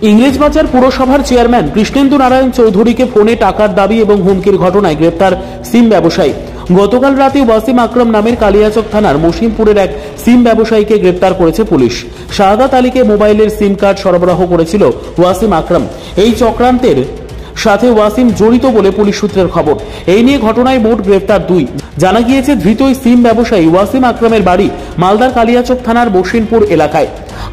ইংরেজবাজার পুরসভার চেয়ারম্যান কৃষ্ণেন্দু নারায়ণ চৌধুরীকে ফোনে টাকার দাবি এবং হুমকির ঘটনায় গ্রেপ্তার সিম ব্যবসায়ী। গতকাল রাতে ওয়াসিম আকরাম নামের কালিয়াচক থানার মসিমপুরের এক সিম ব্যবসায়ীকে গ্রেপ্তার করেছে পুলিশ। শাহাদাত আলীকে মোবাইলের সিম কার্ড সরবরাহ করেছিল ওয়াসিম আকরাম। এই চক্রান্তের সাথে ওয়াসিম জড়িত বলে পুলিশ সূত্রের খবর। এই নিয়ে ঘটনায় মোট গ্রেপ্তার 2। জানা গিয়েছে ধৃত সিম ব্যবসায়ী ওয়াসিম আকরামের বাড়ি মালদার কালিয়াচক থানার বসিনপুর এলাকায়।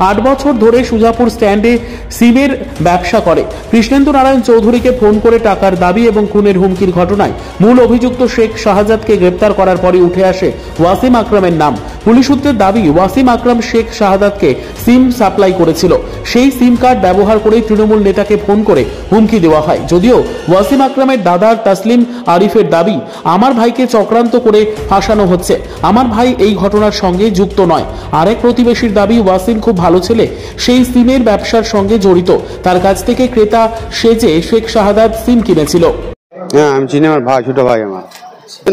8 বছর ধরে সুজাপুর স্ট্যান্ডে সিমের ব্যবসা করে। কৃষ্ণেন্দু নারায়ণ চৌধুরীকে ফোন করে টাকার দাবি এবং খুনের হুমকির ঘটনায় মূল অভিযুক্ত শেখ শাহজাদকে গ্রেপ্তার করার পরই উঠে আসে ওয়াসিম আকরামের নাম। পুলিশ সূত্রের দাবি, ওয়াসিম আকরাম শেখ শাহজাদকে সিম সাপ্লাই করেছিল। সেই সিম কার্ড ব্যবহার করে তৃণমূল নেতাকে ফোন করে হুমকি দেওয়া হয়। যদিও ওয়াসিম আকরামের দাদার তাসলিম আরিফের দাবি, আমার ভাইকে চক্রান্ত করে ফাঁসানো হচ্ছে, আমার ভাই এই ঘটনার সঙ্গে যুক্ত নয়। আরেক প্রতিবেশীর দাবি, ওয়াসিম খুব ভালো ছেলে, সেই সিমের ব্যবসার সঙ্গে জড়িত। তার কাছ থেকে ক্রেতা সেজে শেখ শাহজাদ সিম কিনেছিল। হ্যাঁ, আমি চিনি, আমার ভাই, ছোট ভাই আমার।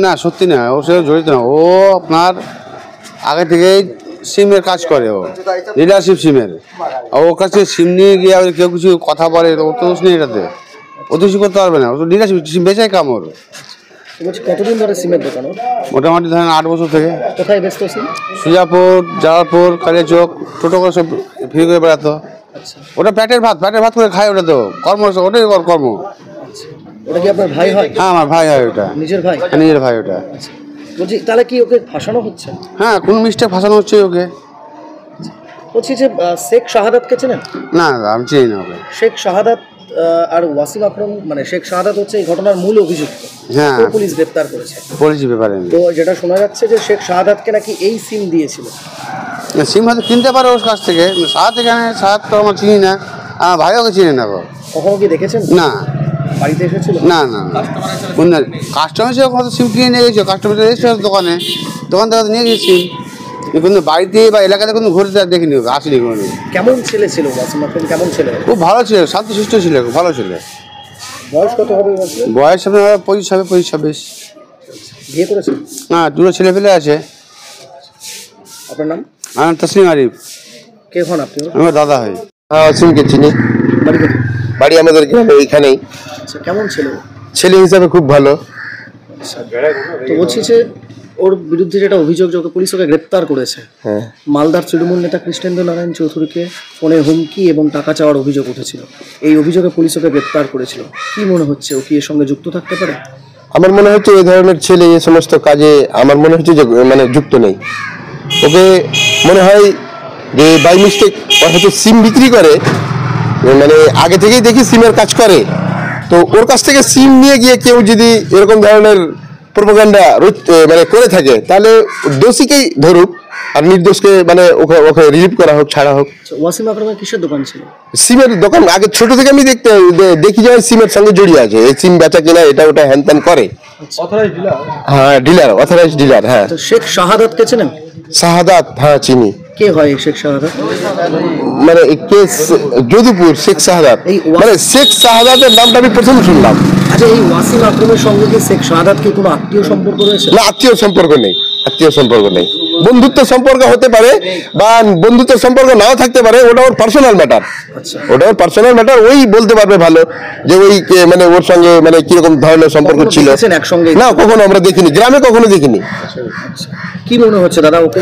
না, সত্যি না, ওর সাথে জড়িত না। ও আপনার আগে থেকেই সিমের কাজ করে, ও লিডারশিপ সিমের। ওর কাছে সিম নিয়ে গিয়ে কেউ কিছু কথা বলে, ওর তো দোষ নেই এটাতে, ও তো কিছু করতে পারবে না। ও তো লিডারশিপ সিম বেচাই কাম ওর। কতদিন ধরে সিমের দোকান? মোটামুটি ধরেন 8 বছর থেকে। কোথায় ব্যস্ত সিম? সুজাপুর, জালালপুর, কালিয়াচক, টোটো করে সব ফ্রি করে বেড়াতো। ওটা পেটের ভাত করে খায়, ওটা তো কর্ম, ওটাই কর্ম। ওটা কি আপনার ভাই হয়? হ্যাঁ, আমার ভাই হয় ওটা। নিজের ভাই? নিজের ভাই ওটা। বলছি, তাহলে কি ওকে ফাঁসানো হচ্ছে? হ্যাঁ, কোন মিস্টেক ফাঁসানো হচ্ছে ওকে। বলছি যে শেখ শাহাদাতকে চেনেন? না, আমি চিনি না ওকে। শেখ শাহাদাত আর ওয়াসিম আকরাম, মানে শেখ শাহাদাত হচ্ছে এই ঘটনার মূল অভিযুক্ত। হ্যাঁ, পুলিশ গ্রেপ্তার করেছে। পুলিশ ব্যাপারে তো যেটা শোনা যাচ্ছে যে শেখ শাহাদাতকে নাকি এই সিম দিয়েছিল। সিম হয়তো কিনতে পারে ওর কাছ থেকে। সাহায্য এখানে সাহায্য তো আমার চিনি না, আমার ভাই ওকে চিনি না। কখনো কি দেখেছেন? না। বাড়িতে এসেছিল? না না, কাস্টমার হিসেবে কত সিম কিনে নিয়ে গেছে, কাস্টমার এসেছে দোকান থেকে নিয়ে গেছি। কিন্তু বাড়িতে বা এলাকাতে কোনো ঘুরে দেখিনি, আসেনি কোনো। কেমন ছেলে ছিল ওয়াসিম আকরাম? কেমন ছেলে? খুব ভালো ছিল, শান্তশিষ্ট ছিল, খুব ভালো ছিল। বয়স কত হবে? বয়স আপনার 25-26। বিয়ে করেছেন? না, 2 ছেলে পেলে আছে। আপনার নাম? আমার তাসলিম আরিফ। কে হন আপনি? আমার দাদা হয়। অসীমকে চিনি। বাড়ি কোথায়? বাড়ি আমাদের গ্রামে, এইখানেই। আচ্ছা, কেমন ছেলে? ছেলে হিসাবে খুব ভালো। তো বলছি যে ওর বিরুদ্ধে যেটা অভিযোগ, যে পুলিশ ওকে গ্রেপ্তার করেছে। হ্যাঁ, মালদার তৃণমূল নেতা কৃষ্ণেন্দু নারায়ণ চৌধুরীকে ফোনে হুমকি এবং টাকা চাওয়ার অভিযোগ উঠেছিল। এই অভিযোগে পুলিশ ওকে গ্রেপ্তার করেছিল। কি মনে হচ্ছে, ও কি এর সঙ্গে যুক্ত থাকতে পারে? আমার মনে হচ্ছে এই ধরনের ছেলে এই সমস্ত কাজে আমার মনে হচ্ছে যে মানে যুক্ত নেই। ওকে মনে হয় যে বাই মিস্টেক হয়তো সিম বিক্রি করে, মানে আগে থেকেই দেখি সিমের কাজ করে। তো ওর কাছ থেকে সিম নিয়ে গিয়ে কেউ যদি এরকম ধরনের প্রোপাগান্ডা মানে করে থাকে, তাহলে দোষীকেই ধরুক আর নির্দোষকে মানে ওকে রিলিভ করা হোক, ছাড়া হোক। ওয়াসিম আকরামের কিসের দোকান ছিল? সিমের দোকান। আগে ছোট থেকে আমি দেখি যায় সিমের সঙ্গে জড়িয়ে আছে, এই সিম বেচা কিনা এটা ওটা হ্যান ত্যান করে। হ্যাঁ, ডিলার, অথরাইজড ডিলার। হ্যাঁ। শেখ শাহাদাতকে চেনেন? শাহাদাত, হ্যাঁ চিনি। কে হয় শেখ শাহাদাত? মানে যদুপুর শেখ শাহাদাত, মানে শেখ শাহাদাতের নামটা আমি প্রথম শুনলাম। আচ্ছা, এই ওয়াসিম আকরামের সঙ্গে কি শেখ শাহাদাত কি কোনো আত্মীয় সম্পর্ক রয়েছে? না, আত্মীয় সম্পর্ক নেই, আত্মীয় সম্পর্ক নেই। বন্ধুত্ব সম্পর্ক হতে পারে বা বন্ধুত্ব সম্পর্ক নাও থাকতে পারে, ওটা ওর পার্সোনাল ম্যাটার। ওটা ওর পার্সোনাল ম্যাটার, ওই বলতে পারবে ভালো যে ওই মানে ওর সঙ্গে মানে কিরকম ধরনের সম্পর্ক ছিল। না, কখনো আমরা দেখিনি, গ্রামে কখনো দেখিনি। কি মনে হচ্ছে দাদা, ওকে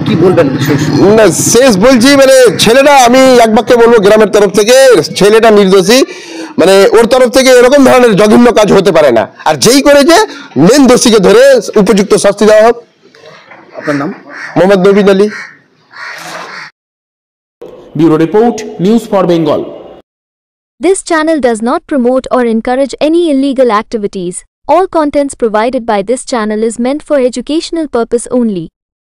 কি বলবেন? না, শেষ বলছি, মানে ছেলেটা, আমি এক বাক্যে বলবো গ্রামের তরফ থেকে ছেলেটা নির্দোষী। মানে ওর তরফ থেকে এরকম ধরনের জঘন্য কাজ হতে পারে না। আর যেই করেছে মেন দোষীকে ধরে উপযুক্ত শাস্তি দেওয়া হোক। আপনার নাম? Mohammad Nabin Ali. Bureau report, news for Bengal. This channel does not promote or encourage any illegal activities. All contents provided by this channel is meant for educational purpose only.